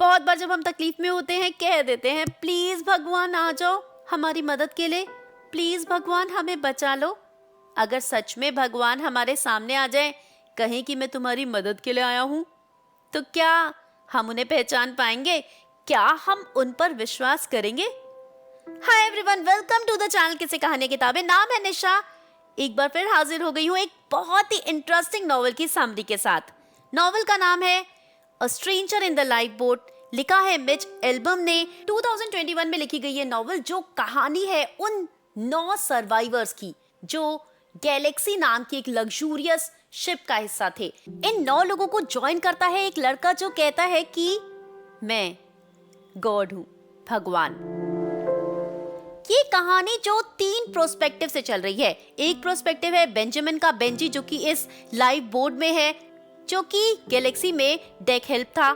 बहुत बार जब हम तकलीफ में होते हैं कह देते हैं प्लीज भगवान आ जाओ हमारी मदद के लिए, प्लीज भगवान हमें बचा लो। अगर सच में भगवान हमारे सामने आ जाए, कहें कि मैं तुम्हारी मदद के लिए आया हूँ, तो क्या हम उन्हें पहचान पाएंगे? क्या हम उन पर विश्वास करेंगे? Hi everyone, welcome to the channel किसी कहानी किताबें। नाम है निशा। एक बार फिर हाजिर हो गई हूँ एक बहुत ही इंटरेस्टिंग नॉवल की समरी के साथ। नॉवल का नाम है a stranger in the life boat. लिखा है मिच एल्बम ने। 2021 में लिखी गई ये नॉवल, जो कहानी है उन 9 सर्वाइवर्स की जो गैलेक्सी नाम की एक लग्जूरियस शिप का हिस्सा थे। इन 9 लोगों को ज्वाइन करता है एक लड़का जो कहता है कि मैं गॉड हूं, भगवान। ये कहानी जो 3 प्रोस्पेक्टिव से चल रही है। एक प्रोस्पेक्टिव है बेंजामिन का, बेंजी, जो कि इस लाइफ बोर्ड में है, जो कि गैलेक्सी में डेक हेल्प था।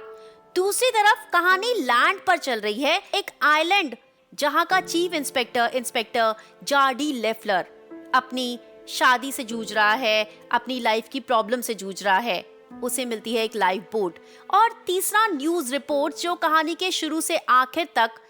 दूसरी तरफ कहानी लैंड पर चल रही है, एक आइलैंड जहां का चीफ इंस्पेक्टर जार्डी लेफ्लर अपनी शादी से जूझ रहा है, अपनी लाइफ की प्रॉब्लम से जूझ रहा है। उसे मिलती है एक लाइफ बोट। और तीसरा न्यूज रिपोर्ट जो कहानी के शुरू से आखिर तक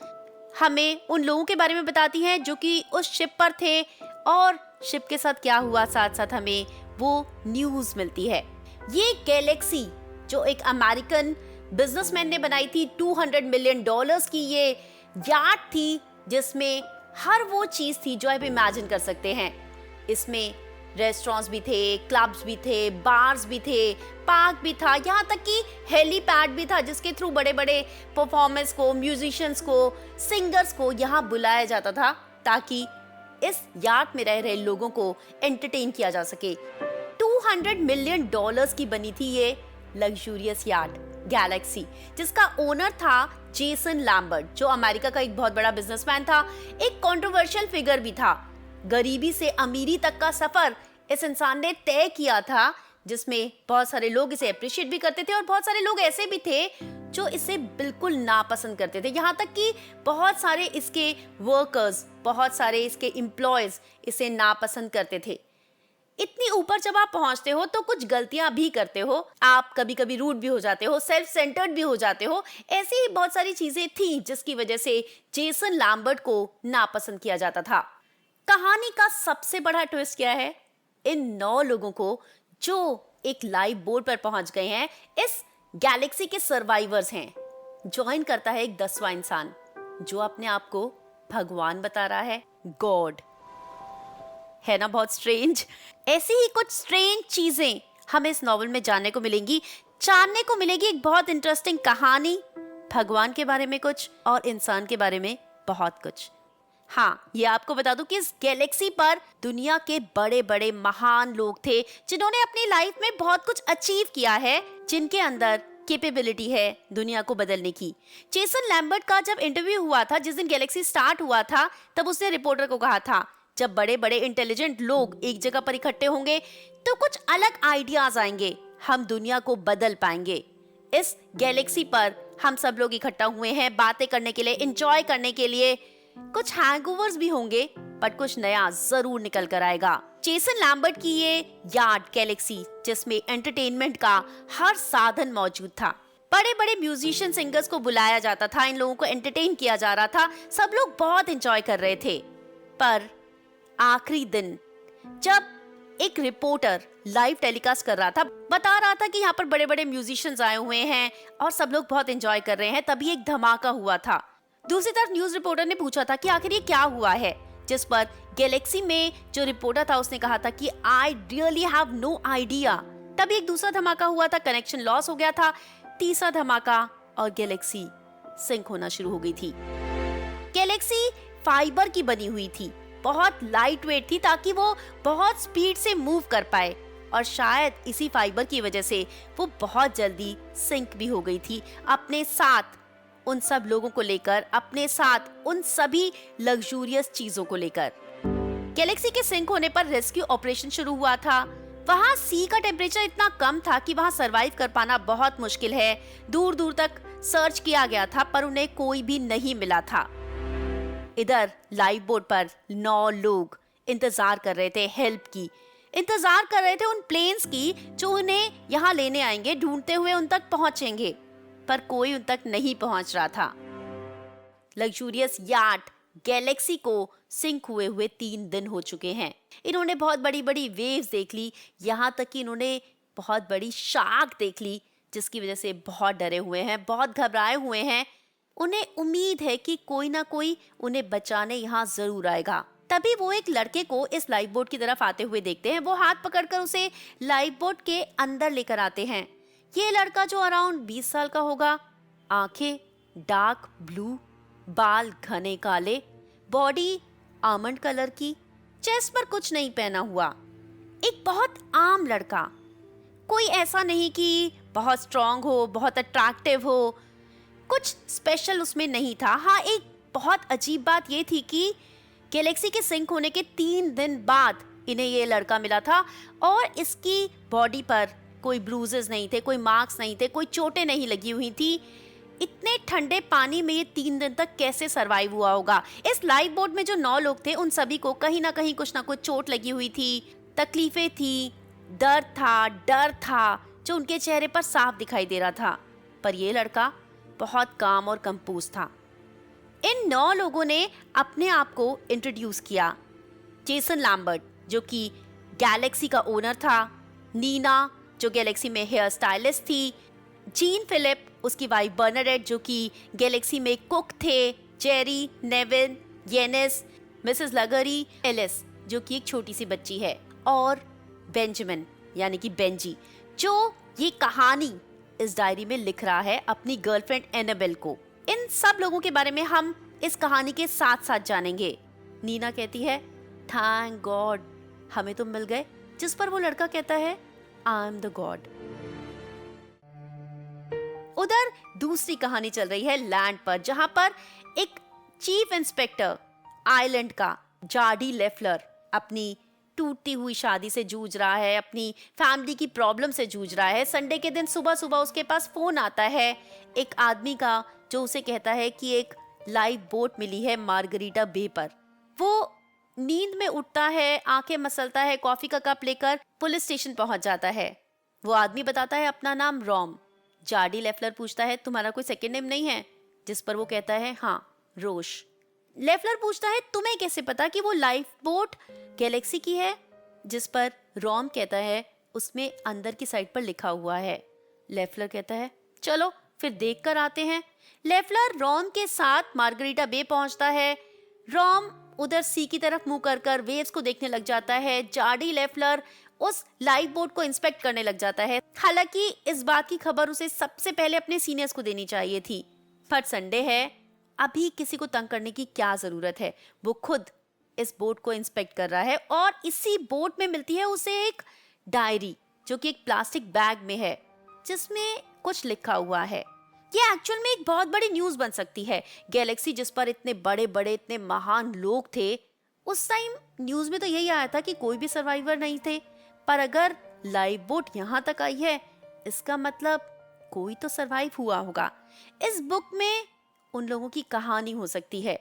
हमें उन लोगों के बारे में बताती हैं जो कि उस शिप पर थे और शिप के साथ क्या हुआ, साथ साथ हमें वो न्यूज मिलती है। ये गैलेक्सी जो एक अमेरिकन बिजनेसमैन ने बनाई थी, $200 मिलियन की ये याट थी, जिसमें हर वो चीज थी जो आप इमेजिन कर सकते हैं। इसमें रेस्टोरेंट्स भी थे, क्लब्स भी थे, बार्स भी थे, पार्क भी था, यहाँ तक कि हेलीपैड भी था जिसके थ्रू बड़े बड़े परफॉर्मर्स को, म्यूजिशियंस को, सिंगर्स को यहाँ बुलाया जाता था ताकि इस याट में रह रहे लोगों को एंटरटेन किया जा सके। $200 मिलियन की बनी थी ये लग्जूरियस याट गैलेक्सी, जिसका ओनर था जेसन लैम्बर्ट, जो अमेरिका का एक बहुत बड़ा बिजनेसमैन था, एक कंट्रोवर्शियल फिगर भी था। गरीबी से अमीरी तक का सफर इस इंसान ने तय किया था, जिसमें बहुत सारे लोग इसे अप्रिशिएट भी करते थे और बहुत सारे लोग ऐसे भी थे जो इसे बिल्कुल नापसंद करते थे। यहाँ तक कि बहुत सारे इसके वर्कर्स, बहुत सारे इसके एम्प्लॉयज इसे नापसंद करते थे। इतनी ऊपर जब आप पहुंचते हो तो कुछ गलतियां भी करते हो, आप कभी कभी रूड भी हो जाते हो, सेल्फ सेंटर्ड भी हो जाते हो। ऐसी ही बहुत सारी चीजें थी जिसकी वजह से जेसन लैम्बर्ट को नापसंद किया जाता था। कहानी का सबसे बड़ा ट्विस्ट क्या है? इन 9 लोगों को जो एक लाइफ बोट पर पहुंच गए हैं, इस गैलेक्सी के सर्वाइवर्स हैं, ज्वाइन करता है एक 10वां इंसान जो अपने आप को भगवान बता रहा है, गॉड। है ना बहुत स्ट्रेंज? ऐसी ही कुछ स्ट्रेंज चीजें हमें इस नॉवल में जानने को मिलेंगी। जानने को मिलेगी एक बहुत इंटरेस्टिंग कहानी, भगवान के बारे में कुछ और इंसान के बारे में बहुत कुछ। हाँ, ये आपको बता दूं कि इस गैलेक्सी पर दुनिया के बड़े बड़े महान लोग थे जिन्होंने अपनी लाइफ में बहुत कुछ अचीव किया है, जिनके अंदर कैपेबिलिटी है दुनिया को बदलने की। जेसन लैम्बर्ट का जब इंटरव्यू हुआ था, जिस दिन गैलेक्सी स्टार्ट हुआ था, तब उसने रिपोर्टर को कहा था जब बड़े बड़े इंटेलिजेंट लोग एक जगह पर इकट्ठे होंगे तो कुछ अलग आइडियाज आएंगे, हम दुनिया को बदल पाएंगे। इस गैलेक्सी पर हम सब लोग इकट्ठा हुए हैं बातें करने के लिए, एंजॉय करने के लिए। कुछ हैंगओवर्स भी होंगे बट कुछ नया जरूर निकल कर आएगा। जेसन लैम्बर्ट की ये यार्ड गैलेक्सी, जिसमें एंटरटेनमेंट का हर साधन मौजूद था, बड़े बड़े म्यूजिशियन, सिंगर्स को बुलाया जाता था, इन लोगों को एंटरटेन किया जा रहा था, सब लोग बहुत एंजॉय कर रहे थे। पर आखिरी दिन जब एक रिपोर्टर लाइव टेलीकास्ट कर रहा था, बता रहा था कि यहाँ पर बड़े बड़े म्यूजिशियंस आए हुए हैं और सब लोग बहुत एंजॉय कर रहे हैं, तभी एक धमाका हुआ था। दूसरी तरफ न्यूज रिपोर्टर ने पूछा था कि आखिर ये क्या हुआ है, जिस पर गैलेक्सी में जो रिपोर्टर था उसने कहा था कि I really have no idea. तभी एक दूसरा धमाका हुआ था, कनेक्शन लॉस हो गया था। तीसरा धमाका और गैलेक्सी सिंक होना शुरू हो गई थी। गैलेक्सी फाइबर की बनी हुई थी, बहुत लाइट वेट थी ताकि वो बहुत स्पीड से मूव कर पाए, और शायद इसी फाइबर की वजह से वो बहुत जल्दी सिंक भी हो गई थी, अपने साथ उन सब लोगों को लेकर, अपने साथ उन सभी लग्जूरियस चीजों को लेकर। गैलेक्सी के सिंक होने पर रेस्क्यू ऑपरेशन शुरू हुआ था। वहाँ सी का टेम्परेचर इतना कम था कि वहाँ सरवाइव कर पाना बहुत मुश्किल है। दूर दूर तक सर्च किया गया था पर उन्हें कोई भी नहीं मिला था। इधर लाइफ बोट पर 9 लोग इंतजार कर रहे थे हेल्प की, इंतजार कर रहे थे उन प्लेन्स की जो उन्हें यहाँ लेने आएंगे, ढूंढते हुए उन तक पहुंचेंगे। पर कोई उन तक नहीं पहुंच रहा था। लग्जूरियस याट गैलेक्सी को सिंक हुए हुए 3 दिन हो चुके हैं। इन्होंने बहुत बड़ी बड़ी वेव्स देख ली, यहाँ तक कि इन्होंने बहुत बड़ी शार्क देख ली, जिसकी वजह से बहुत डरे हुए हैं, बहुत घबराए हुए हैं। उन्हें उम्मीद है कि कोई ना कोई उन्हें बचाने यहाँ जरूर आएगा। तभी वो एक लड़के को इस लाइफ बोट की तरफ आते हुए देखते हैं। वो हाथ पकड़कर उसे लाइफ बोट के अंदर लेकर आते हैं। ये लड़का जो अराउंड 20 साल का होगा, आंखें डार्क ब्लू, बाल घने काले, बॉडी आमंड कलर की, चेस्ट पर कुछ नहीं पहना हुआ, एक बहुत आम लड़का। कोई ऐसा नहीं कि बहुत स्ट्रांग हो, बहुत अट्रैक्टिव हो, कुछ स्पेशल उसमें नहीं था। हाँ, एक बहुत अजीब बात ये थी कि गैलेक्सी के सिंक होने के 3 दिन बाद इन्हें ये लड़का मिला था और इसकी बॉडी पर कोई ब्रूजेस नहीं थे, कोई मार्क्स नहीं थे, कोई चोटें नहीं लगी हुई थी। इतने ठंडे पानी में ये 3 दिन तक कैसे सरवाइव हुआ होगा? इस लाइफ बोट में जो 9 लोग थे उन सभी को कहीं ना कहीं कुछ ना कुछ चोट लगी हुई थी, तकलीफें थी, डर था जो उनके चेहरे पर साफ दिखाई दे रहा था। पर ये लड़का बहुत काम और कंपोज था। इन 9 लोगों ने अपने आप को इंट्रोड्यूस किया। जेसन लैम्बर्ट जो कि गैलेक्सी का ओनर था, नीना जो गैलेक्सी में हेयर स्टाइलिस्ट थी, जीन फिलिप उसकी वाइफ बर्नाडेट जो कि गैलेक्सी में कुक थे, जेरी, नेविन, येनिस, मिसेस लगरी, एलिस जो कि एक छोटी सी बच्ची है, और बेंजामिन यानी कि बेंजी जो ये कहानी इस डायरी में लिख रहा है अपनी गर्लफ्रेंड एनाबेल को। इन सब लोगों के बारे में हम इस कहानी के साथ साथ जानेंगे। नीना कहती है, थैंक गॉड हमें तुम मिल गए, जिस पर वो लड़का कहता है, आई एम द गॉड। उधर दूसरी कहानी चल रही है लैंड पर, जहां पर एक चीफ इंस्पेक्टर आइलैंड का जार्डी लेफ्लर अपनी टूटती हुई शादी से जूझ रहा है, अपनी फैमिली की प्रॉब्लम से जूझ रहा है। संडे के दिन सुबह सुबह उसके पास फोन आता है एक आदमी का, जो उसे कहता है कि एक लाइफ बोट मिली है मार्गरीटा बे पर। वो नींद में उठता है, आंखें मसलता है, कॉफी का कप लेकर पुलिस स्टेशन पहुंच जाता है। वो आदमी बताता है अपना नाम रॉम। जार्डी लेफ्लर पूछता है, तुम्हारा कोई सेकंड नेम नहीं है? जिस पर वो कहता है, हाँ, रोश। लेफ्लर पूछता है, तुम्हें कैसे पता कि वो लाइफ बोट गैलेक्सी की है? जिस पर रॉम कहता है, उसमें अंदर की साइड पर लिखा हुआ है। लेफ्लर कहता है, चलो फिर देख कर आते हैं। लेफ्लर रॉम के साथ मार्गरीटा बे पहुंचता है। रॉम उधर सी की तरफ मुंह कर कर वेव्स को देखने लग जाता है। जार्डी लेफ्लर उस लाइफ बोट को इंस्पेक्ट करने लग जाता है। हालांकि इस बात की खबर उसे सबसे पहले अपने सीनियर्स को देनी चाहिए थी, पर संडे है, अभी किसी को तंग करने की क्या जरूरत है। वो खुद इस बोट को इंस्पेक्ट कर रहा है और इसी बोट में मिलती है उसे एक डायरी जो कि एक प्लास्टिक बैग में है, जिसमें कुछ लिखा हुआ है। ये एक्चुअल में एक बहुत बड़ी न्यूज बन सकती है। गैलेक्सी जिस पर इतने बड़े बड़े इतने महान लोग थे, उस टाइम न्यूज में तो यही आया था कि कोई भी सर्वाइवर नहीं थे, पर अगर लाइफ बोट यहाँ तक आई है, इसका मतलब कोई तो सरवाइव हुआ होगा। इस बुक में उन लोगों की कहानी हो सकती है।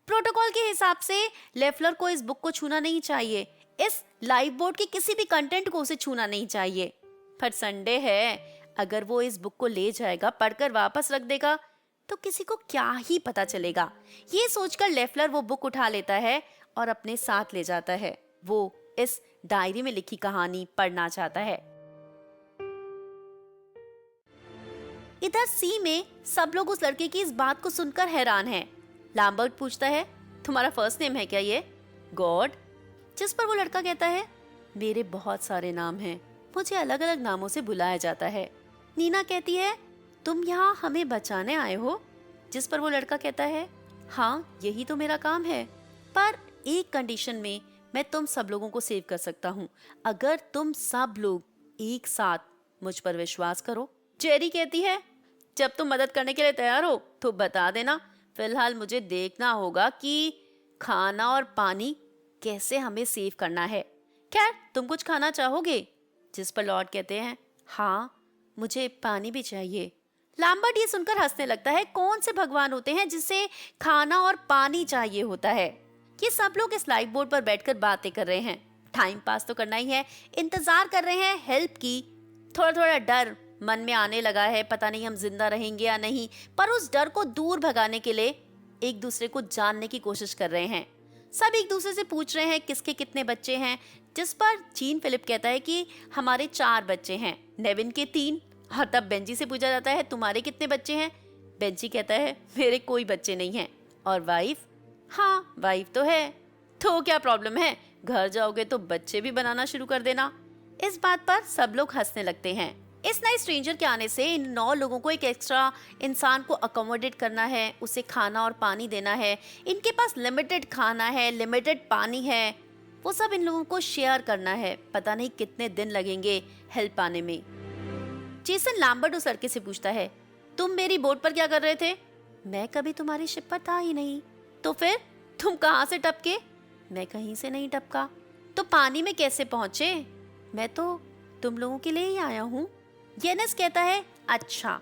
प्रोटोकॉल के हिसाब से लेफ्लर को इस बुक को छूना नहीं चाहिए, इस लाइफ बोट के किसी भी कंटेंट को उसे छूना नहीं चाहिए। पर संडे है, अगर वो इस बुक को ले जाएगा, पढ़कर वापस रख देगा, तो किसी को क्या ही पता चलेगा। ये सोचकर लेफ्लर वो बुक उठा लेता है और अपने साथ ले जाता है। वो इस डायरी में लिखी कहानी पढ़ना चाहता है। इधर सी में सब लोग उस लड़के की इस बात को सुनकर हैरान हैं। लैम्बर्ट पूछता है, तुम्हारा फर्स्ट नेम है क्या ये? गॉड। जिस पर वो लड़का कहता है, मेरे बहुत सारे नाम हैं, मुझे अलग अलग नामों से बुलाया जाता है। नीना कहती है, तुम यहाँ हमें बचाने आए हो? जिस पर वो लड़का कहता है, हाँ, यही तो मेरा काम है, पर एक कंडीशन में मैं तुम सब लोगों को सेव कर सकता हूँ, अगर तुम सब लोग एक साथ मुझ पर विश्वास करो। जेरी कहती है, जब तुम मदद करने के लिए तैयार हो तो बता देना, फिलहाल मुझे देखना होगा कि खाना और पानी कैसे हमें सेव करना है। खैर, तुम कुछ खाना चाहोगे? जिस पर लॉर्ड कहते हैं, हाँ, मुझे पानी भी चाहिए। लैम्बर्ट ये सुनकर हंसने लगता है। कौन से भगवान होते हैं जिसे खाना और पानी चाहिए होता है? ये सब लोग इस लाइफ बोट पर बैठकर बातें कर रहे हैं। टाइम पास तो करना ही है, इंतजार कर रहे हैं हेल्प की। थोड़ा थोड़ा डर, मन में आने लगा है पता नहीं हम जिंदा रहेंगे या नहीं, पर उस डर को दूर भगाने के लिए एक दूसरे को जानने की कोशिश कर रहे हैं। सब एक दूसरे से पूछ रहे हैं किसके कितने बच्चे हैं, जिस पर जीन फिलिप कहता है कि हमारे 4 बच्चे हैं, नेविन के 3। और तब बेंजी से पूछा जाता है तुम्हारे कितने बच्चे हैं। बेंजी कहता है मेरे कोई बच्चे नहीं हैं। और वाइफ, हाँ वाइफ तो है, तो क्या प्रॉब्लम है, घर जाओगे तो बच्चे भी बनाना शुरू कर देना। इस बात पर सब लोग हंसने लगते हैं। इस नए स्ट्रेंजर के आने से इन 9 लोगों को एक एक्स्ट्रा इंसान को अकोमोडेट करना है, उसे खाना और पानी देना है। इनके पास लिमिटेड खाना है, लिमिटेड पानी है, वो सब इन लोगों को शेयर करना है। पता नहीं कितने दिन लगेंगे हेल्प पाने में। जेसन लैम्बर्ट उस लड़के से पूछता है तुम मेरी बोट पर क्या कर रहे थे। मैं कभी तुम्हारी शिप पर था ही नहीं। तो फिर तुम कहाँ से टपके। मैं कहीं से नहीं टपका। तो पानी में कैसे पहुंचे। मैं तो तुम लोगों के लिए ही आया हूँ। येनिस कहता है अच्छा,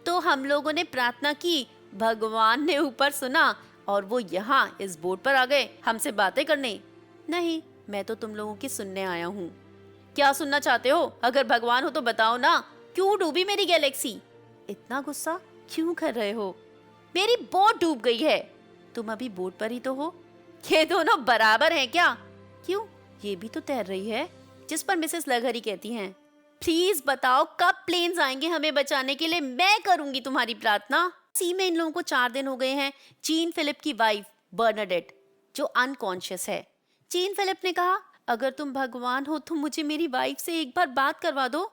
तो हम लोगों ने प्रार्थना की, भगवान ने ऊपर सुना और वो यहाँ इस बोट पर आ गए हमसे बातें करने। नहीं, मैं तो तुम लोगों की सुनने आया हूँ। क्या सुनना चाहते हो, अगर भगवान हो तो बताओ ना, क्यों डूबी मेरी गैलेक्सी। इतना गुस्सा क्यों कर रहे हो, मेरी बोट डूब गई है। तुम अभी बोट पर ही तो हो, ये दोनों बराबर हैं क्या। क्यों, ये भी तो तैर रही है। जिस पर मिसेस लगहरी कहती हैं प्लीज बताओ कब प्लेन्स आएंगे हमें बचाने के लिए, मैं करूंगी तुम्हारी प्रार्थना। सी में इन लोगों को 4 दिन हो गए हैं। जीन फिलिप की वाइफ बर्नाडेट जो अनकॉन्शियस है। जीन फिलिप ने कहा अगर तुम भगवान हो तो मुझे मेरी वाइफ से एक बार बात करवा दो।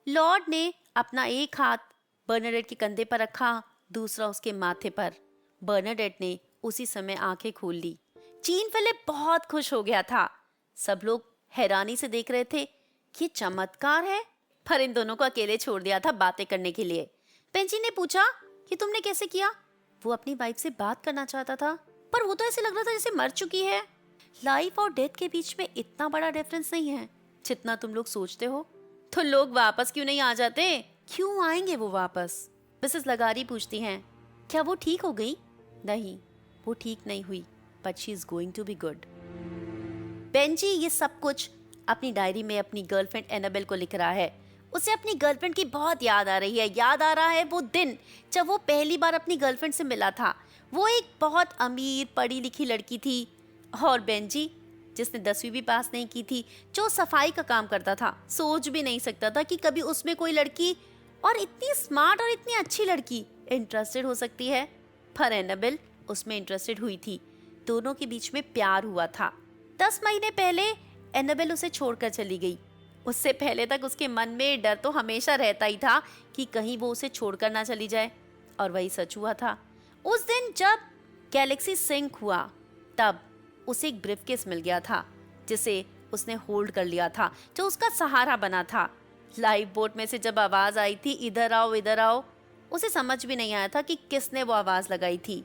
लॉर्ड ने अपना एक हाथ बर्नाडेट के कंधे पर रखा, दूसरा उसके माथे पर। बर्नाडेट ने उसी समय आंखें खोल ली। जीन फिलिप बहुत खुश हो गया था। सब लोग हैरानी से देख रहे थे ये चमत्कार है, पर इन दोनों को अकेले छोड़ दिया था बातें करने के लिए। बेंजी ने पूछा कि तुमने कैसे किया। वो अपनी वाइफ से बात करना चाहता था, पर वो तो ऐसे लग रहा था जैसे मर चुकी है। लाइफ और डेथ के बीच में इतना बड़ा डिफरेंस नहीं है जितना तुम लोग सोचते हो। तो लोग वापस क्यों नहीं आ जाते, क्यों आएंगे वो वापस। मिसेस लगारी पूछती हैं क्या वो ठीक हो गई। नहीं, वो ठीक नहीं हुई, but she is going to be good. Benji ये सब कुछ अपनी डायरी में अपनी गर्लफ्रेंड एनाबेल को लिख रहा है। उसे अपनी गर्लफ्रेंड की बहुत याद आ रही है। याद आ रहा है वो दिन जब वो पहली बार अपनी गर्लफ्रेंड से मिला था। वो एक बहुत अमीर पढ़ी लिखी लड़की थी, और बेंजी जिसने 10वीं भी पास नहीं की थी, जो सफाई का काम करता था, सोच भी नहीं सकता था कि कभी उसमें कोई लड़की, और इतनी स्मार्ट और इतनी अच्छी लड़की, इंटरेस्टेड हो सकती है। पर एनाबेल उसमें इंटरेस्टेड हुई थी। दोनों के बीच में प्यार हुआ था। 10 महीने पहले एनाबेल उसे छोड़कर चली गई। उससे पहले तक उसके मन में डर तो हमेशा रहता ही था कि कहीं वो उसे छोड़कर ना चली जाए, और वही सच हुआ था। उस दिन जब गैलेक्सी सिंक हुआ तब उसे एक ब्रीफकेस मिल गया था जिसे उसने होल्ड कर लिया था, जो उसका सहारा बना था। लाइफ बोट में से जब आवाज आई थी इधर आओ इधर आओ, उसे समझ भी नहीं आया था कि किसने वो आवाज लगाई थी।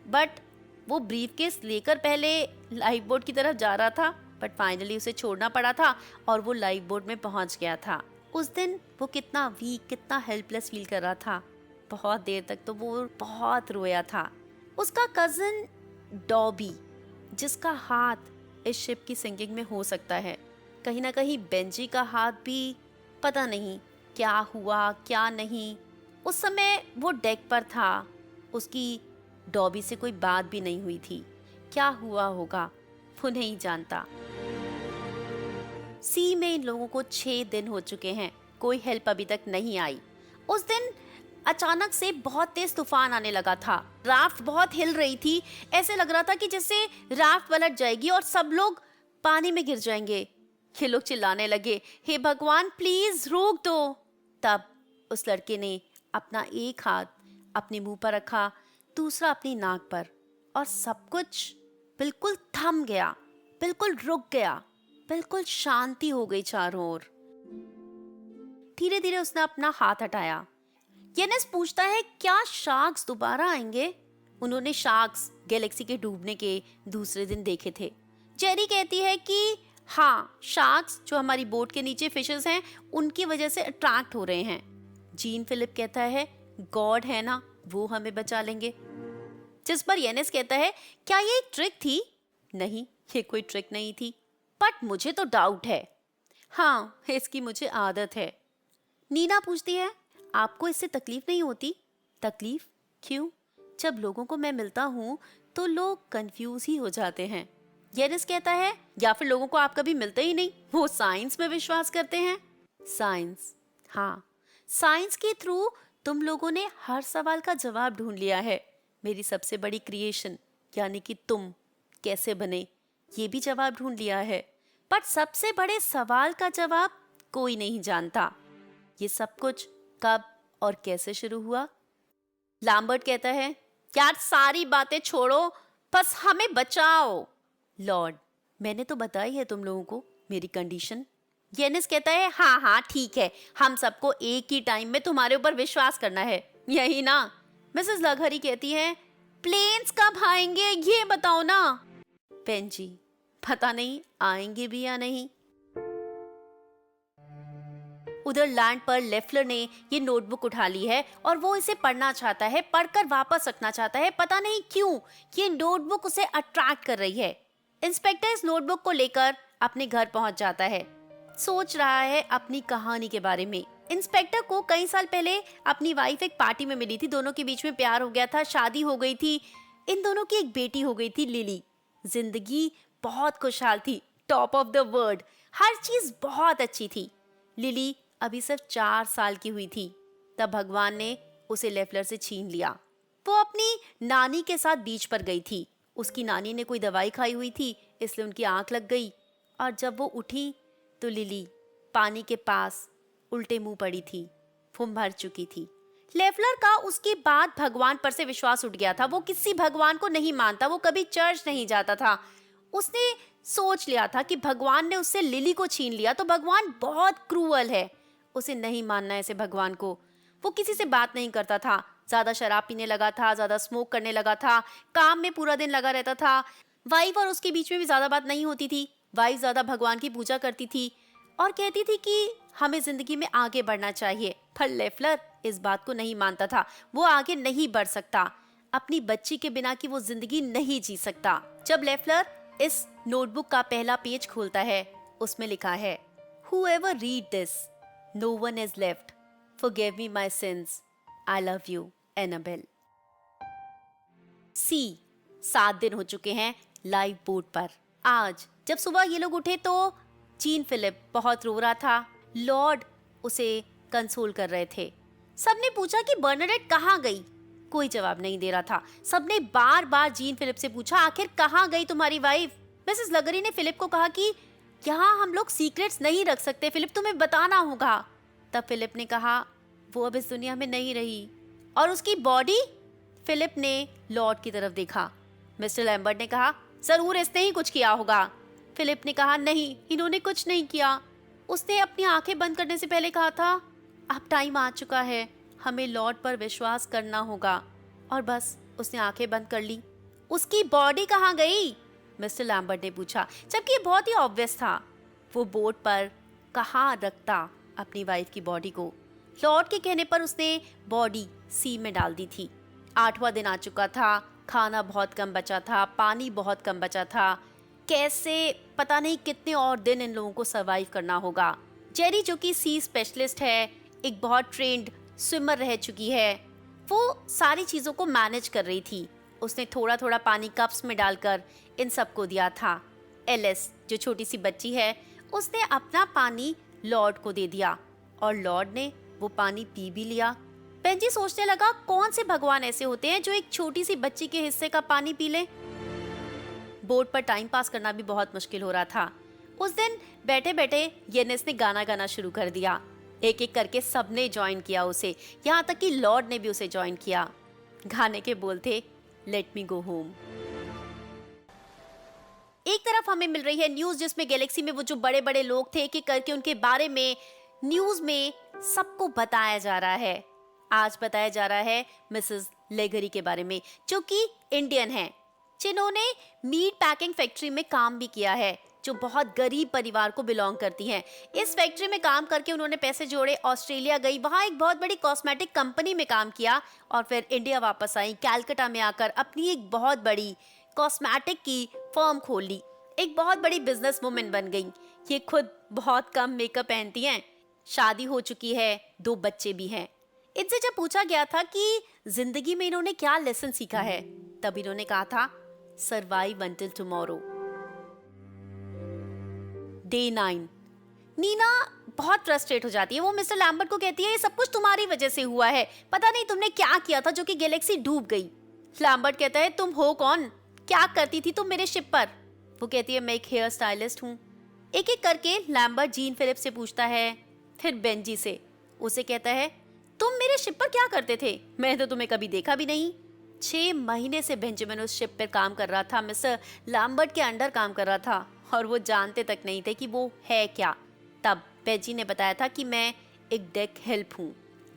बट वो ब्रीफकेस लेकर पहले लाइफ बोट की तरफ जा रहा था, बट फाइनली उसे छोड़ना पड़ा था और वो लाइफ बोट में पहुंच गया था। उस दिन वो कितना वीक, कितना हेल्पलेस फील कर रहा था। बहुत देर तक तो वो बहुत रोया था। उसका कजन डॉबी, जिसका हाथ इस शिप की सिंकिंग में हो सकता है, कहीं ना कहीं बेंजी का हाथ भी, पता नहीं क्या हुआ क्या नहीं। उस समय वो डेक पर था, उसकी डॉबी से कोई बात भी नहीं हुई थी। क्या हुआ होगा वो नहीं जानता। सी में इन लोगों को 6 दिन हो चुके हैं, कोई हेल्प अभी तक नहीं आई। उस दिन अचानक से बहुत तेज तूफान आने लगा था। राफ्ट बहुत हिल रही थी, ऐसे लग रहा था कि जैसे राफ्ट पलट जाएगी और सब लोग पानी में गिर जाएंगे। ये लोग चिल्लाने लगे हे भगवान प्लीज रोक दो। तब उस लड़के ने अपना एक हाथ अपने मुंह पर रखा, दूसरा अपनी नाक पर, और सब कुछ बिल्कुल थम गया, बिल्कुल रुक गया, बिल्कुल शांति हो गई चारों ओर। धीरे धीरे उसने अपना हाथ हटाया। येनिस पूछता है क्या शार्क्स दोबारा आएंगे। उन्होंने शार्क्स गैलेक्सी के डूबने के दूसरे दिन देखे थे। जेरी कहती है कि हाँ, शार्क्स जो हमारी बोट के नीचे फिशेस हैं उनकी वजह से अट्रैक्ट हो रहे हैं। जीन फिलिप कहता है गॉड है ना, वो हमें बचा लेंगे। जिस पर येनिस कहता है क्या ये एक ट्रिक थी। नहीं, ये कोई ट्रिक नहीं थी, बट मुझे तो डाउट है। हाँ, इसकी मुझे आदत है। नीना पूछती है, आपको इससे तकलीफ नहीं होती? तकलीफ? क्यों? जब लोगों को मैं मिलता हूँ तो लोग कंफ्यूज ही हो जाते हैं। येनिस कहता है, या फिर लोगों को आप कभी मिलते ही नहीं, वो साइंस में विश्वास करते हैं। साइंस? हाँ, साइंस के थ्रू तुम लोगों ने हर सवाल का जवाब ढूंढ लिया है। मेरी सबसे बड़ी क्रिएशन यानी कि तुम कैसे बने, ये भी जवाब ढूंढ लिया है। पर सबसे बड़े सवाल का जवाब कोई नहीं जानता। ये सब कुछ कब और कैसे शुरू हुआ? लैम्बर्ट कहता है, यार सारी बातें छोड़ो, बस हमें बचाओ। लॉर्ड, मैंने तो बताई है तुम लोगों को मेरी कंडीशन। येनिस कहता है, हाँ हाँ ठीक है, हम सबको एक ही टाइम में तुम्हारे ऊपर विश्वास करना है, यही ना? मिसेस लघरी कहती है, प्लेन्स कब आएंगे ये बताओ ना। पेंजी, पता नहीं आएंगे भी या नहीं। उधर लैंड पर लेफ्लर ने ये नोटबुक उठा ली है और वो इसे पढ़ना चाहता है, पढ़कर वापस रखना चाहता है। पता नहीं क्यों ये नोटबुक उसे अट्रैक्ट कर रही है। इंस्पेक्टर इस नोटबुक को लेकर अपने घर पहुंच जाता है। सोच रहा है अपनी कहानी के बारे में। इंस्पेक्टर को कई साल पहले अपनी वाइफ एक पार्टी में मिली थी। दोनों के बीच में प्यार हो गया था, शादी हो गई थी। इन दोनों की एक बेटी हो गई थी, लिली। जिंदगी बहुत खुशहाल थी, टॉप ऑफ द वर्ल्ड, हर चीज बहुत अच्छी थी। लिली अभी सिर्फ 4 साल की हुई थी, तब भगवान ने उसे लेफ्लर से छीन लिया। वो अपनी नानी के साथ बीच पर गई थी। उसकी नानी ने कोई दवाई खाई हुई थी, इसलिए उनकी आंख लग गई, और जब वो उठी तो लिली पानी के पास उल्टे मुंह पड़ी थी। वो मर चुकी थी। लेफ्लर का उसके बाद भगवान पर से विश्वास उठ गया था। वो किसी भगवान को नहीं मानता, वो कभी चर्च नहीं जाता था। उसने सोच लिया था कि भगवान ने उससे लिली को छीन लिया तो भगवान बहुत क्रूअल है, उसे नहीं मानना ऐसे भगवान को। वो किसी से बात नहीं करता था, ज्यादा शराब पीने लगा था, ज्यादा स्मोक करने लगा था, काम में पूरा दिन लगा रहता था। वाइफ और उसके बीच में भी ज्यादा बात नहीं होती थी। वाइफ ज्यादा भगवान की पूजा करती थी और कहती थी कि हमें जिंदगी में आगे बढ़ना चाहिए। पर लेफ्लर इस बात को नहीं मानता था। वो आगे नहीं बढ़ सकता, अपनी बच्ची के बिना की वो जिंदगी नहीं जी सकता। जब लेफ्लर इस नोटबुक का पहला पेज खोलता है, उसमें लिखा है, Whoever read this, no one is left. Forgive me my sins. I love you, Annabelle. सी 7 दिन हो चुके हैं लाइव बोट पर। आज जब सुबह ये लोग उठे तो जीन फिलिप बहुत रो रहा था। लॉर्ड उसे कंसोल कर रहे थे। सबने पूछा कि बर्नाडेट कहाँ गई? कोई जवाब नहीं दे रहा था। सबने बार बार जीन फिलिप से पूछा, आखिर कहाँ गई तुम्हारी वाइफ? मिसेस लगरी ने फिलिप को कहा कि यहाँ हम लोग सीक्रेट्स नहीं रख सकते, फिलिप तुम्हें बताना होगा। तब फिलिप ने कहा, वो अब इस दुनिया में नहीं रही। और उसकी बॉडी? फिलिप ने लॉर्ड की तरफ देखा। मिस्टर लैम्बर्ट ने कहा, जरूर इसने ही कुछ किया होगा। फिलिप ने कहा, नहीं, इन्होंने कुछ नहीं किया। उसने अपनी आंखें बंद करने से पहले कहा था, अब टाइम आ चुका है, हमें लॉर्ड पर विश्वास करना होगा। और बस उसने आंखें बंद कर ली। उसकी बॉडी कहाँ गई? मिस्टर लैम्बर्ट ने पूछा, जबकि ये बहुत ही ऑब्वियस था। वो बोट पर कहाँ रखता अपनी वाइफ की बॉडी को? लॉर्ड के कहने पर उसने बॉडी सी में डाल दी थी। 8वां दिन आ चुका था, खाना बहुत कम बचा था, पानी बहुत कम बचा था। कैसे, पता नहीं कितने और दिन इन लोगों को सरवाइव करना होगा। जेरी जो कि सी स्पेशलिस्ट है, एक बहुत ट्रेंड स्विमर रह चुकी है, वो सारी चीज़ों को मैनेज कर रही थी। उसने थोड़ा थोड़ा पानी कप्स में डालकर इन सबको दिया था। एलिस जो छोटी सी बच्ची है, उसने अपना पानी लॉर्ड को दे दिया और लॉर्ड ने वो पानी पी भी लिया। पेंजी सोचने लगा, कौन से भगवान ऐसे होते हैं जो एक छोटी सी बच्ची के हिस्से का पानी पी ले? बोट पर टाइम पास करना भी बहुत मुश्किल हो रहा था। उस दिन बैठे बैठे येनिस ने गाना गाना शुरू कर दिया। एक एक करके सबने ज्वाइन किया उसे, यहाँ तक कि लॉर्ड ने भी उसे ज्वाइन किया। गाने के बोल थे, लेट मी गो होम। एक तरफ हमें मिल रही है न्यूज जिसमें गैलेक्सी में वो जो बड़े बड़े लोग थे, एक एक करके उनके बारे में न्यूज में सबको बताया जा रहा है। आज बताया जा रहा है मिसेस लेगरी के बारे में, जो कि इंडियन है, जिन्होंने मीट पैकिंग फैक्ट्री में काम भी किया है, जो बहुत गरीब परिवार को बिलोंग करती हैं। इस फैक्ट्री में काम करके उन्होंने पैसे जोड़े, ऑस्ट्रेलिया गई, वहाँ एक बहुत बड़ी कॉस्मेटिक कंपनी में काम किया और फिर इंडिया वापस आई। कैलकाटा में आकर अपनी एक बहुत बड़ी कॉस्मेटिक की फर्म खोल ली, एक बहुत बड़ी बिजनेस वुमेन बन गई। ये खुद बहुत कम मेकअप पहनती हैं, शादी हो चुकी है, 2 बच्चे भी हैं। इनसे जब पूछा गया था कि जिंदगी में इन्होंने क्या लेसन सीखा है, तब इन्होंने कहा था survive until tomorrow. Day 9। Nina बहुत फ्रस्ट्रेट हो जाती है। वो मिस्टर लैम्बर्ट को कहती है ये सब कुछ तुम्हारी वजह से हुआ है, पता नहीं तुमने क्या किया था जो कि गैलेक्सी डूब गई। लैम्बर्ट कहता है तुम हो कौन, क्या करती थी तुम मेरे शिप पर। वो कहती है मैं एक हेयर स्टाइलिस्ट हूँ। एक एक करके लैम्बर्ट जीन फिलिप्स से पूछता है, फिर बेंजी से। उसे कहता है तुम मेरे शिप पर क्या करते थे, मैंने तो तुम्हें कभी देखा भी नहीं। 6 महीने से बेंजामिन उस शिप पर काम कर रहा था, मिस्टर लैम्बर्ट के अंडर काम कर रहा था, और वो जानते तक नहीं थे कि वो है क्या। तब बेंजी ने बताया था कि मैं एक डेक हेल्प हूँ।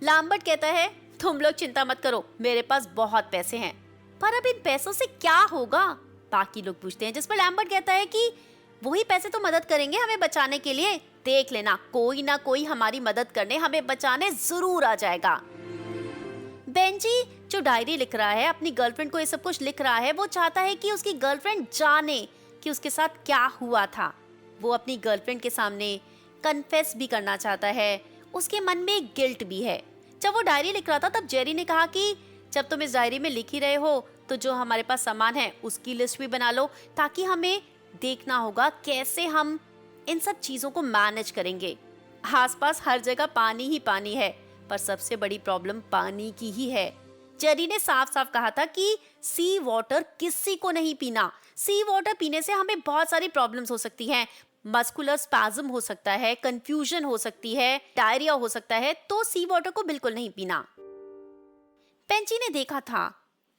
लैम्बर्ट कहता है तुम लोग चिंता मत करो, मेरे पास बहुत पैसे हैं। पर अब इन पैसों से क्या होगा, बाकी लोग पूछते हैं, जिस पर लैम्बर्ट कहता है कि वही पैसे तो मदद करेंगे हमें बचाने के लिए, देख लेना कोई ना कोई हमारी मदद करने हमें बचाने जरूर आ जाएगा। बेंजी जो डायरी लिख रहा है, अपनी गर्लफ्रेंड को ये सब कुछ लिख रहा है, वो चाहता है कि उसकी गर्लफ्रेंड जाने कि उसके साथ क्या हुआ था। वो अपनी गर्लफ्रेंड के सामने कन्फेस भी करना चाहता है, उसके मन में गिल्ट भी है। जब वो डायरी लिख रहा था तब जेरी ने कहा कि जब तुम इस डायरी में लिख ही रहे हो तो जो हमारे पास सामान है उसकी लिस्ट भी बना लो, ताकि हमें देखना होगा कैसे हम इन सब चीजों को मैनेज करेंगे। आसपास हर जगह पानी ही पानी है, पर सबसे बड़ी प्रॉब्लम पानी की ही है। जेरी ने साफ साफ कहा था कि सी वाटर किसी को नहीं पीना। सी वाटर पीने से हमें बहुत सारी प्रॉब्लम्स हो सकती हैं। मस्कुलर स्पैज्म हो सकता है, कंफ्यूजन हो सकती है, डायरिया हो सकता है, तो सी वाटर को बिल्कुल नहीं पीना। बेंजी ने देखा था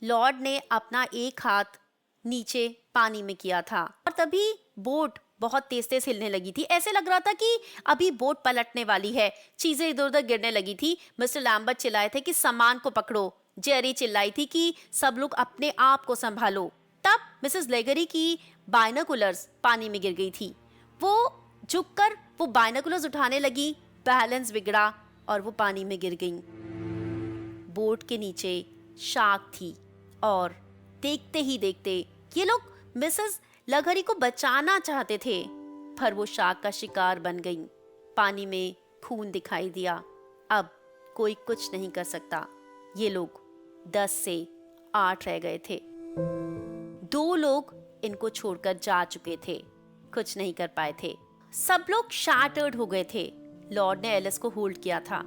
लॉर्ड ने अपना एक हाथ नीचे पानी में किया था और तभी बोट बहुत तेज तेज हिलने लगी थी। ऐसे लग रहा था कि अभी बोट पलटने वाली है। चीजें इधर उधर गिरने लगी थी। मिस्टर लैम्बर्ट चिल्लाए थे कि सामान को पकड़ो। जेरी चिल्लाई थी कि सब लोग अपने आप को संभालो। तब मिसेस लेगरी की बाइनोकुलर्स पानी में गिर गई थी। वो झुककर वो बाइनोकुलर्स उठाने लगी, बैलेंस बिगड़ा और वो पानी में गिर गईं। बोट के नीचे शार्क थी और देखते ही देखते ये लोग मिसेस लघरी को बचाना चाहते थे, पर वो शार्क का शिकार बन गईं। पानी में खून दिखाई दिया। अब कोई कुछ नहीं कर सकता। ये लोग 10 से 8 रह गए थे। 2 लोग इनको छोड़कर जा चुके थे, कुछ नहीं कर पाए थे। सब लोग शैटर्ड हो गए थे। लॉर्ड ने एलिस को होल्ड किया था।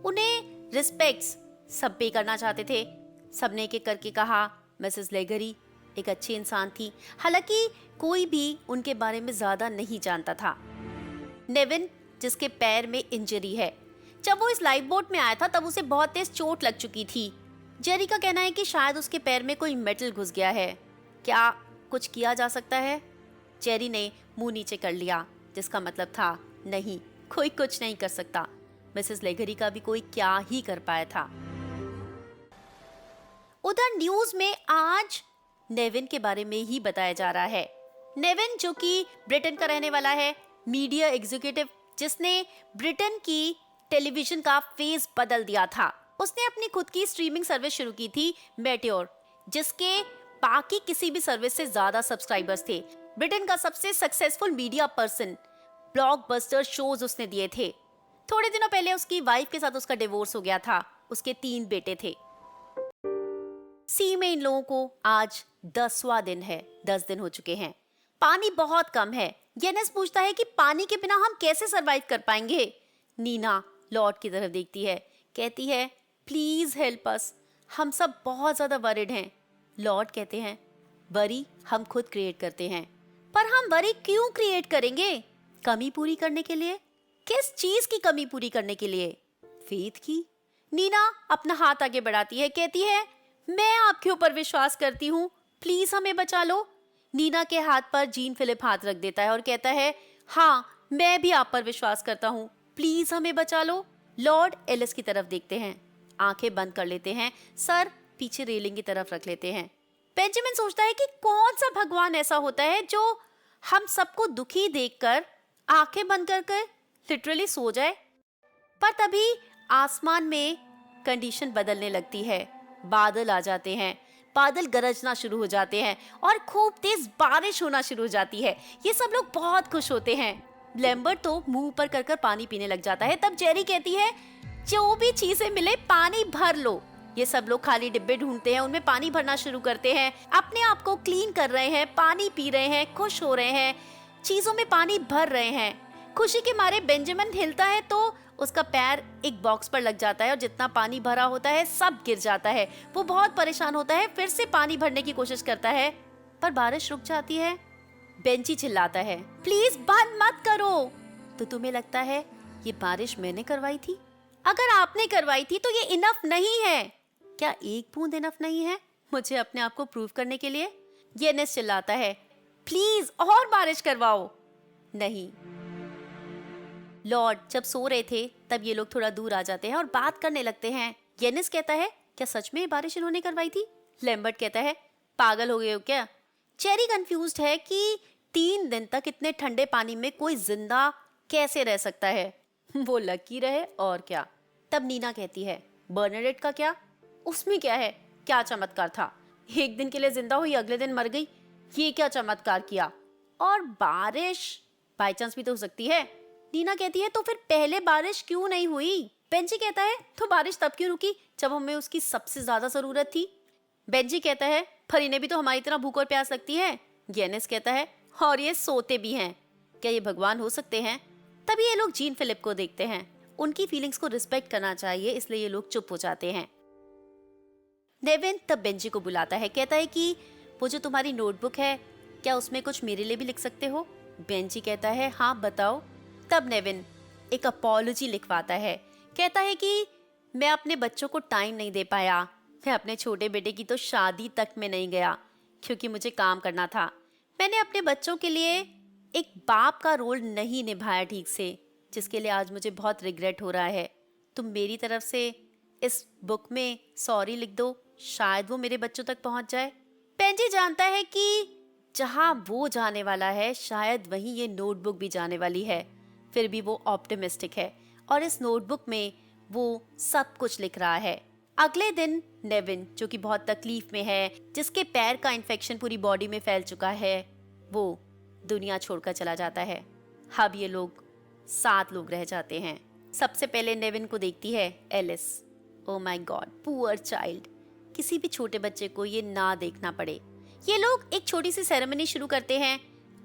उन्हें रिस्पेक्ट्स सब पे करना चाहते थे। सबने एक एक करके कहा मिसेस लेगरी एक अच्छी इंसान थी, हालांकि कोई भी उनके बारे में ज्यादा नहीं जानता था। नेविन जिसके पैर में इंजरी है, जब वो इस लाइफ बोट में आया था तब उसे बहुत तेज चोट लग चुकी थी। जेरी का कहना है कि शायद उसके पैर में कोई मेटल घुस गया है। क्या कुछ किया जा सकता है? जेरी ने मुंह नीचे कर लिया, जिसका मतलब था नहीं, कोई कुछ नहीं कर सकता। मिसेस लेगरी का भी कोई क्या ही कर पाया था। उधर न्यूज में आज नेविन के बारे में ही बताया जा रहा है। नेविन जो कि ब्रिटेन का रहने वाला है, मीडिया एग्जीक्यूटिव जिसने ब्रिटेन की टेलीविजन का फेस बदल दिया था। उसने अपनी खुद की स्ट्रीमिंग सर्विस शुरू की थी, मेटियोर, जिसके बाकी किसी भी सर्विस से ज्यादा सब्सक्राइबर्स थे। ब्रिटेन का सबसे successful media person, blockbuster shows उसने दिए थे। थोड़े दिनों पहले उसकी वाइफ के साथ उसका डिवोर्स हो गया था। उसके 3 बेटे थे। सी में इन लोगों को आज 10वां दिन है, 10 दिन हो चुके हैं। पानी बहुत कम है। येनिस पूछता है कि पानी के बिना हम कैसे सरवाइव कर पाएंगे। नीना लॉर्ड की तरफ देखती है, कहती है प्लीज हेल्प अस, हम सब बहुत ज्यादा वरिड हैं। लॉर्ड कहते हैं वरी हम खुद क्रिएट करते हैं, पर हम वरी क्यों क्रिएट करेंगे? कमी पूरी करने के लिए? किस चीज की कमी पूरी करने के लिए? फेथ की। नीना अपना हाथ आगे बढ़ाती है, कहती है मैं आपके ऊपर विश्वास करती हूँ, प्लीज हमें बचा लो। नीना के हाथ पर जीन फिलिप हाथ रख देता है और कहता है हाँ मैं भी आप पर विश्वास करता हूँ, प्लीज हमें बचा लो। लॉर्ड एलिस की तरफ देखते हैं, आंखें बंद कर लेते हैं, सर पीछे रेलिंग की तरफ रख लेते हैं। बेंजामिन सोचता है कि कौन सा भगवान ऐसा होता है जो हम सबको दुखी देखकर आंखें बंद कर लिटरली सो जाए। पर तभी आसमान में कंडीशन बदलने लगती है। बादल आ जाते हैं, बादल गरजना शुरू हो जाते हैं और खूब तेज बारिश होना शुरू हो जाती है। ये सब लोग बहुत खुश होते हैं। लैम्बर्ट तो मुंह ऊपर कर कर पानी पीने लग जाता है। तब जेरी कहती है जो भी चीजें मिले पानी भर लो। ये सब लोग खाली डिब्बे ढूंढते हैं, उनमें पानी भरना शुरू करते हैं, अपने आप को क्लीन कर रहे हैं, पानी पी रहे हैं, खुश हो रहे हैं, चीजों में पानी भर रहे हैं। खुशी के मारे बेंजामिन हिलता है तो उसका पैर एक बॉक्स पर लग जाता है और जितना पानी भरा होता है सब गिर जाता है। वो बहुत परेशान होता है, फिर से पानी भरने की कोशिश करता है पर बारिश रुक जाती है। बेंची चिल्लाता है प्लीज बंद मत करो। तो तुम्हें लगता है ये बारिश मैंने करवाई थी? अगर आपने करवाई थी तो ये इनफ नहीं है। क्या एक बूंद इनफ नहीं है मुझे अपने आप को प्रूव करने के लिए? येनिस चिल्लाता है प्लीज और बारिश करवाओ। नहीं। लॉर्ड जब सो रहे थे तब ये लोग थोड़ा दूर आ जाते हैं और बात करने लगते हैं। येनिस कहता है क्या सच में बारिश इन्होंने करवाई थी? लैम्बर्ट कहता है पागल हो गए हो क्या? चेरी कंफ्यूज्ड है कि 3 दिन तक इतने ठंडे पानी में कोई जिंदा कैसे रह सकता है। वो लकी रहे और क्या। तब नीना कहती है बर्नाडेट का क्या? उसमें क्या है, क्या चमत्कार था? एक दिन के लिए जिंदा हुई, अगले दिन मर गई, ये क्या चमत्कार किया? और बारिश बाई चांस भी तो हो सकती है। नीना कहती है तो फिर पहले बारिश क्यों नहीं हुई? बेंजी कहता है तो बारिश तब क्यों रुकी जब हमें उसकी सबसे ज्यादा जरूरत थी? बेंजी कहता है पर इन्हें भी तो हमारी तरह भूख और प्यास लगती है। येनिस कहता है और ये सोते भी हैं, क्या ये भगवान हो सकते हैं? तभी ये लोग जीन फिलिप को देखते हैं। उनकी फीलिंग्स को रिस्पेक्ट करना चाहिए, इसलिए ये लोग चुप हो जाते हैं। नेविन तब बेंजी को बुलाता है, कहता है कि वो जो तुम्हारी नोटबुक है क्या उसमें कुछ मेरे लिए भी लिख सकते हो? बेंजी कहता है हाँ बताओ। तब नेविन एक अपॉलॉजी लिखवाता है, कहता है कि मैं अपने बच्चों को टाइम नहीं दे पाया, मैं अपने छोटे बेटे की तो शादी तक में नहीं गया क्योंकि मुझे काम करना था। मैंने अपने बच्चों के लिए एक बाप का रोल नहीं निभाया ठीक से, जिसके लिए आज मुझे बहुत रिग्रेट हो रहा है। तुम मेरी तरफ से इस बुक में सॉरी लिख दो, शायद वो मेरे बच्चों तक पहुंच जाए। पेंजी जानता है कि जहां वो जाने वाला है शायद वहीं ये नोटबुक भी जाने वाली है। फिर भी वो ऑप्टिमिस्टिक है और इस नोटबुक में वो सब कुछ लिख रहा है। अगले दिन नेविन जो कि बहुत तकलीफ में है, जिसके पैर का इन्फेक्शन पूरी बॉडी में फैल चुका है, वो दुनिया छोड़कर चला जाता है। अब ये लोग 7 लोग रह जाते हैं। सबसे पहले नेविन को देखती है Alice. Oh my god, poor child. किसी भी छोटे बच्चे को ये ना देखना पड़े। ये लोग एक छोटी सी सेरेमनी शुरू करते हैं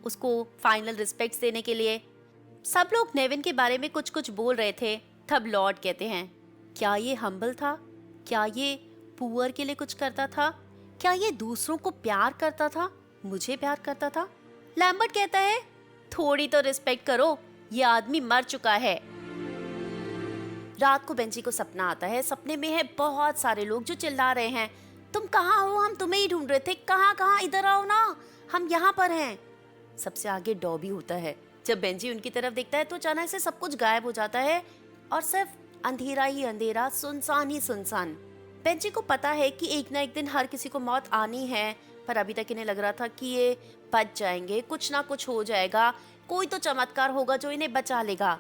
उसको फाइनल रिस्पेक्ट्स देने के लिए। सब लोग नेविन के बारे में कुछ कुछ बोल रहे थे। तब लॉर्ड कहते हैं क्या ये हम्बल था? क्या ये पुअर के लिए कुछ करता था? क्या ये दूसरों को प्यार करता था? मुझे प्यार करता था? लैम्बर्ट कहता है थोड़ी तो रिस्पेक्ट करो, ये आदमी मर चुका है। रात को बेंजी को सपना आता है। सपने में है बहुत सारे लोग जो चिल्ला रहे हैं तुम कहाँ हो, हम तुम्हें ही ढूंढ रहे थे, कहाँ कहाँ, इधर आओ ना, हम यहाँ पर हैं। सबसे आगे डॉबी होता है। जब बेंजी उनकी तरफ देखता है तो अचानक से सब कुछ गायब हो जाता है और सिर्फ अंधेरा ही अंधेरा, सुनसान ही सुनसान। बेंजी को पता है कि एक ना एक दिन हर किसी को मौत आनी है, पर अभी तक इन्हें लग रहा था कि ये बच जाएंगे, कुछ ना कुछ हो जाएगा, कोई तो चमत्कार होगा जो इन्हें बचा लेगा।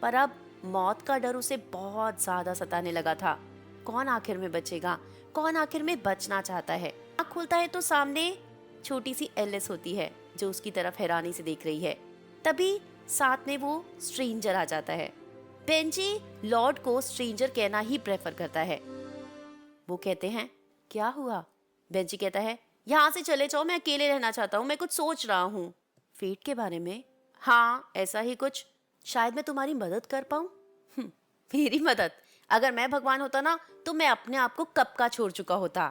पर अब मौत का डर उसे बहुत ज्यादा सताने लगा था। कौन आखिर में बचेगा? कौन आखिर में बचना चाहता है? आँख खोलता है तो सामने छोटी सी एलिस होती है जो उसकी तरफ हैरानी से देख रही है। तभी साथ में वो स्ट्रेंजर आ जाता है। बेंजी लॉर्ड को स्ट्रेंजर कहना ही प्रेफर करता है। वो कहते हैं क्या हुआ? बेंजी कहता है यहाँ से चले जाओ, मैं अकेले रहना चाहता हूँ, मैं कुछ सोच रहा हूँ। फेट के बारे में? हाँ ऐसा ही कुछ। शायद मैं तुम्हारी मदद कर पाऊँ। मेरी मदद? अगर मैं भगवान होता ना तो मैं अपने आप को कब का छोड़ चुका होता,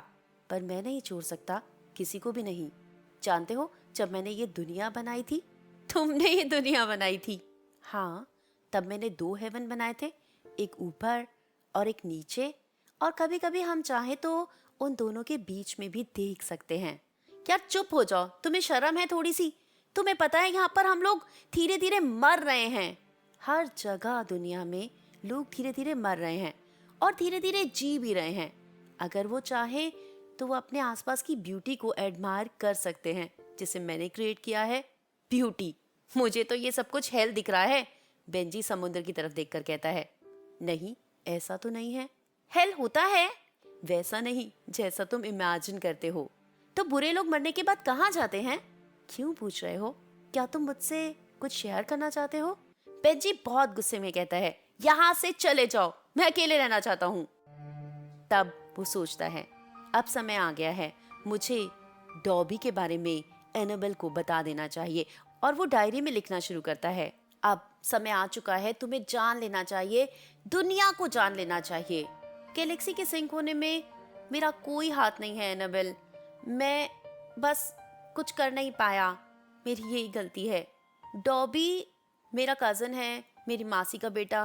पर मैं नहीं छोड़ सकता, किसी को भी नहीं। जानते हो जब मैंने ये दुनिया बनाई थी, तुमने ये दुनिया बनाई थी? हाँ, तब मैंने 2 हेवन बनाए थे, एक ऊपर और एक नीचे, और कभी कभी हम चाहे तो उन दोनों के बीच में भी देख सकते हैं। यार चुप हो जाओ, तुम्हें शर्म है थोड़ी सी? तुम्हें पता है यहाँ पर हम लोग धीरे धीरे मर रहे हैं। हर जगह दुनिया में लोग धीरे धीरे मर रहे हैं और धीरे धीरे जी भी रहे हैं। अगर वो चाहे तो वो अपने आसपास की ब्यूटी को एडमायर कर सकते हैं, जिसे मैंने क्रिएट किया है। ब्यूटी? मुझे तो ये सब कुछ हेल दिख रहा है। बेंजी समुद्र की तरफ देखकर कहता है नहीं, ऐसा तो नहीं है। हेल होता है, वैसा नहीं जैसा तुम इमेजिन करते हो। तो बुरे लोग मरने के बाद कहाँ जाते हैं? क्यों पूछ रहे हो? क्या तुम मुझसे कुछ शेयर करना चाहते हो? बेंजी बहुत गुस्से में कहता है, यहाँ से चले जाओ, मैं अकेले रहना चाहता हूँ। तब वो सोचता है, अब समय आ गया है, मुझे डॉबी के बारे में एनाबेल को बता देना चाहिए। और वो डायरी में लिखना शुरू करता है, अब समय आ चुका है, तुम्हें जान लेना चाहिए, दुनिया को जान लेना चाहिए। गैलेक्सी के सिंक होने में मेरा कोई हाथ नहीं है एनाबेल, मैं बस कुछ कर नहीं पाया, मेरी यही गलती है। डॉबी मेरा कज़न है, मेरी मासी का बेटा,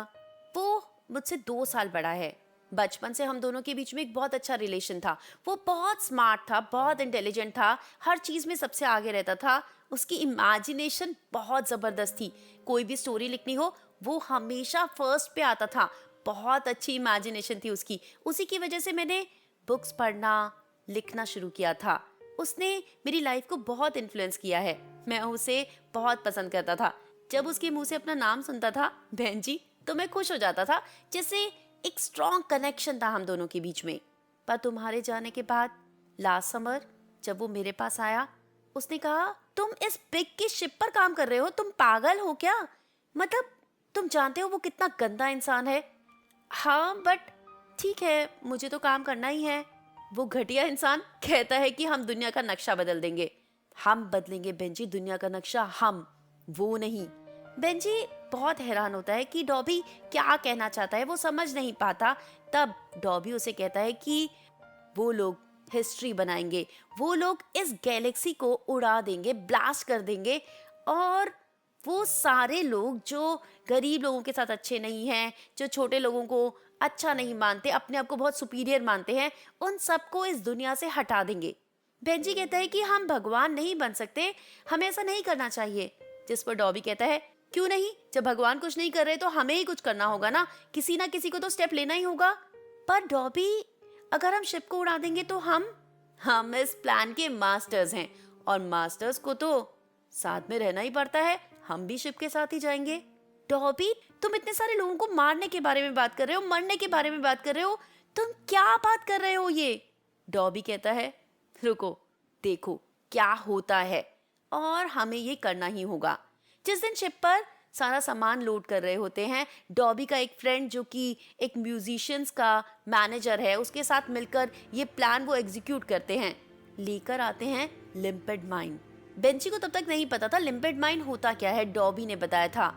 वो मुझसे 2 साल बड़ा है। बचपन से हम दोनों के बीच में एक बहुत अच्छा रिलेशन था। वो बहुत स्मार्ट था, बहुत इंटेलिजेंट था, हर चीज़ में सबसे आगे रहता था। उसकी इमेजिनेशन बहुत ज़बरदस्त थी। कोई भी स्टोरी लिखनी हो, वो हमेशा फर्स्ट पे आता था। बहुत अच्छी इमेजिनेशन थी उसकी। उसी की वजह से मैंने बुक्स पढ़ना, लिखना शुरू किया था। उसने मेरी लाइफ को बहुत इन्फ्लुएंस किया है। मैं उसे बहुत पसंद करता था। जब उसके मुंह से अपना नाम सुनता था, बेंजी, तो मैं खुश हो जाता था, जैसे एक स्ट्रॉन्ग कनेक्शन था हम दोनों के बीच में। पर तुम्हारे जाने के बाद लास्ट समर जब वो मेरे पास आया, उसने कहा, तुम इस बिग की शिप पर काम कर रहे हो, तुम पागल हो क्या? मतलब तुम जानते हो वो कितना गंदा इंसान है। हाँ बट ठीक है, मुझे तो काम करना ही है। वो घटिया इंसान कहता है कि हम दुनिया का नक्शा बदल देंगे। हम बदलेंगे बेंजी दुनिया का नक्शा, हम, वो नहीं। बेंजी बहुत हैरान होता है कि डॉबी क्या कहना चाहता है, वो समझ नहीं पाता। तब डॉबी उसे कहता है कि वो लोग हिस्ट्री बनाएंगे, वो लोग इस गैलेक्सी को उड़ा देंगे, ब्लास्ट कर देंगे, और वो सारे लोग जो गरीब लोगों के साथ अच्छे नहीं हैं, जो छोटे लोगों को अच्छा नहीं मानते, अपने आप को बहुत सुपीरियर मानते हैं, उन सबको इस दुनिया से हटा देंगे। बेंजी कहता है कि हम भगवान नहीं बन सकते, हमें ऐसा नहीं करना चाहिए। जिस पर डॉबी कहता है, क्यों नहीं? जब भगवान कुछ नहीं कर रहे तो हमें ही कुछ करना होगा ना किसी को तो स्टेप लेना ही होगा। पर डॉबी, अगर हम शिप को उड़ा देंगे तो हम इस प्लान के मास्टर्स हैं, और मास्टर्स को तो साथ में रहना ही पड़ता है, हम भी शिप के साथ ही जाएंगे। डॉबी, तुम इतने सारे लोगों को मारने के बारे में बात कर रहे हो, मरने के बारे में बात कर रहे हो, तुम क्या बात कर रहे हो ये? डॉबी कहता है, रुको, देखो क्या होता है, और हमें ये करना ही होगा। जिस दिन शिप पर सारा सामान लोड कर रहे होते हैं, डॉबी का एक फ्रेंड जो कि एक म्यूजिशियंस का मैनेजर है, उसके साथ मिलकर ये प्लान वो एग्जीक्यूट करते हैं। लेकर आते हैं लिम्पिड माइन। बेंची को तब तक नहीं पता था लिम्पिड माइन होता क्या है, डॉबी ने बताया था।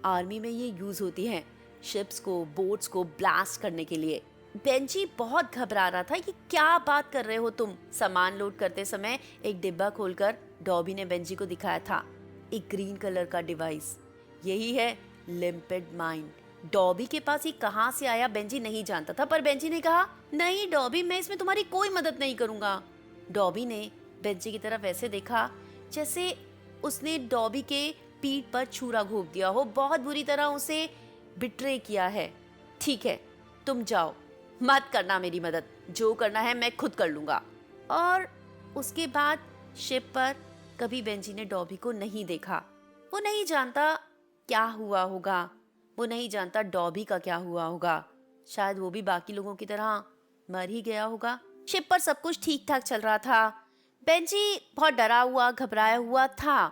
आर्मी में ये यूज होती है शिप्स को, बोट्स को ब्लास्ट करने के लिए। बेंची बहुत घबरा रहा था कि क्या बात कर रहे हो तुम। सामान लोड करते समय एक डिब्बा खोलकर डॉबी ने बेंची को दिखाया था, एक ग्रीन कलर का डिवाइस। यही है लिम्पिड माइन। डॉबी के पास ये कहाँ से आया बेंजी नहीं जानता था, पर बेंजी ने कहा, नहीं डॉबी, मैं इसमें तुम्हारी कोई मदद नहीं करूंगा। डॉबी ने बेंजी की तरफ ऐसे देखा जैसे उसने डॉबी के पीठ पर छुरा घोंप दिया हो, बहुत बुरी तरह उसे बिट्रे किया है। ठीक है, तुम जाओ, मत करना मेरी मदद, जो करना है मैं खुद कर लूंगा। और उसके बाद शिप पर कभी बेंजी ने डॉबी को नहीं देखा। वो नहीं जानता क्या हुआ होगा, वो नहीं जानता डॉबी का क्या हुआ होगा। शायद वो भी बाकी लोगों की तरह मर ही गया होगा। शिप पर सब कुछ ठीक ठाक चल रहा था। बेंजी बहुत डरा हुआ, घबराया हुआ था,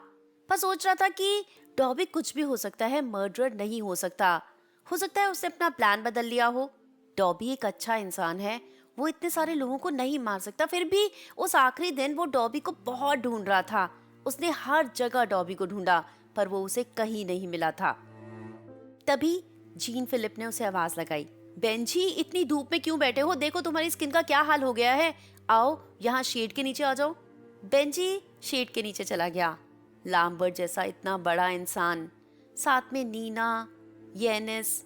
पर सोच रहा था कि डॉबी कुछ भी हो सकता है, मर्डरर नहीं हो सकता। हो सकता है उसने अपना प्लान बदल लिया हो। डॉबी एक अच्छा इंसान है, वो इतने सारे लोगों को नहीं मार सकता। फिर भी उस आखिरी दिन वो डॉबी को बहुत ढूंढ रहा था। उसने हर जगह डॉबी को ढूंढा, पर वो उसे कहीं नहीं मिला था। तभी जीन फिलिप ने उसे आवाज लगाई, बेंजी, इतनी धूप में क्यों बैठे हो? देखो तुम्हारी स्किन का क्या हाल हो गया है, आओ यहाँ शेड के नीचे आ जाओ। बेंजी शेड के नीचे चला गया। लाम्बर्ट जैसा इतना बड़ा इंसान, साथ में नीना, येनिस,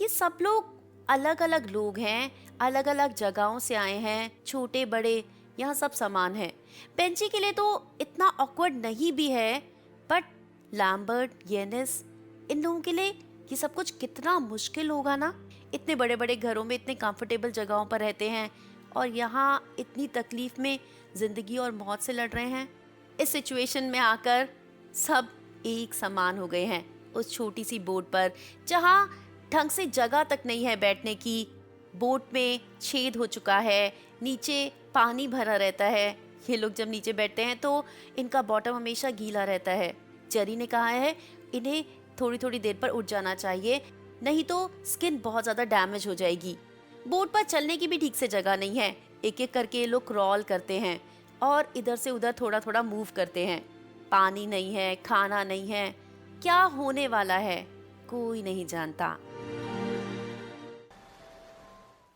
ये सब लोग अलग अलग लोग हैं, अलग अलग जगहों से आए हैं, छोटे बड़े, यहाँ सब समान है। बेंची के लिए तो इतना ऑकवर्ड नहीं भी है, बट लैम्बर्ट, येनिस, इन लोगों के लिए ये सब कुछ कितना मुश्किल होगा ना। इतने बड़े बड़े घरों में, इतने कंफर्टेबल जगहों पर रहते हैं, और यहाँ इतनी तकलीफ में जिंदगी और मौत से लड़ रहे हैं। इस सिचुएशन में आकर सब एक समान हो गए हैं उस छोटी सी बोट पर, जहाँ ढंग से जगह तक नहीं है बैठने की। बोट में छेद हो चुका है, नीचे पानी भरा रहता है। ये लोग जब नीचे बैठते हैं तो इनका बॉटम हमेशा गीला रहता है। जेरी ने कहा है, इन्हें थोड़ी थोड़ी देर पर उठ जाना चाहिए, नहीं तो स्किन बहुत ज्यादा डैमेज हो जाएगी। बोट पर चलने की भी ठीक से जगह नहीं है। एक एक करके ये लोग क्रॉल करते हैं और इधर से उधर थोड़ा थोड़ा मूव करते हैं। पानी नहीं है, खाना नहीं है, क्या होने वाला है कोई नहीं जानता।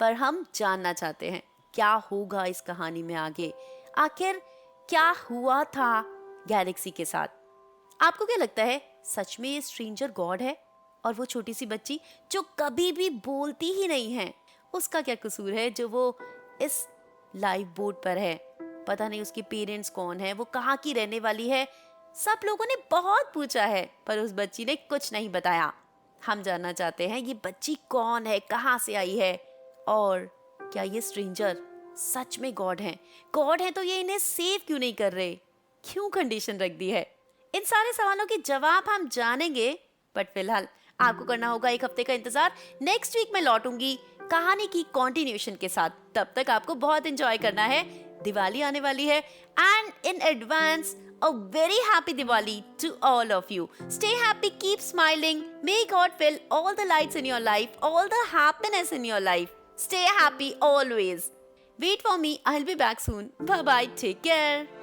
पर हम जानना चाहते हैं क्या होगा इस कहानी में आगे। आखिर क्या हुआ था गैलेक्सी के साथ? आपको क्या लगता है, सच में ये स्ट्रेंजर गॉड है? और वो छोटी सी बच्ची जो कभी भी बोलती ही नहीं है, उसका क्या कसूर है जो वो इस लाइफ बोट पर है? पता नहीं उसके पेरेंट्स कौन है, वो कहाँ की रहने वाली है। सब लोगों ने बहुत पूछा है पर उस बच्ची ने कुछ नहीं बताया। हम जानना चाहते हैं ये बच्ची कौन है, कहाँ से आई है, और क्या ये स्ट्रेंजर सच में गॉड हैं? गॉड है तो ये इन्हें सेव क्यों नहीं कर रहे, क्यों कंडीशन रख दी है? इन सारे सवालों के जवाब हम जानेंगे, बट फिलहाल आपको करना होगा एक हफ्ते का इंतजार। नेक्स्ट वीक मैं लौटूंगी कहानी की कंटिन्यूएशन के साथ। तब तक आपको बहुत एंजॉय करना है, दिवाली आने वाली है, and in advance a very happy Diwali to all of you. Stay happy, keep smiling. May God fill all the lights in your life, all the happiness in your life. Stay happy always. Wait for me, I'll be back soon. Bye bye, take care.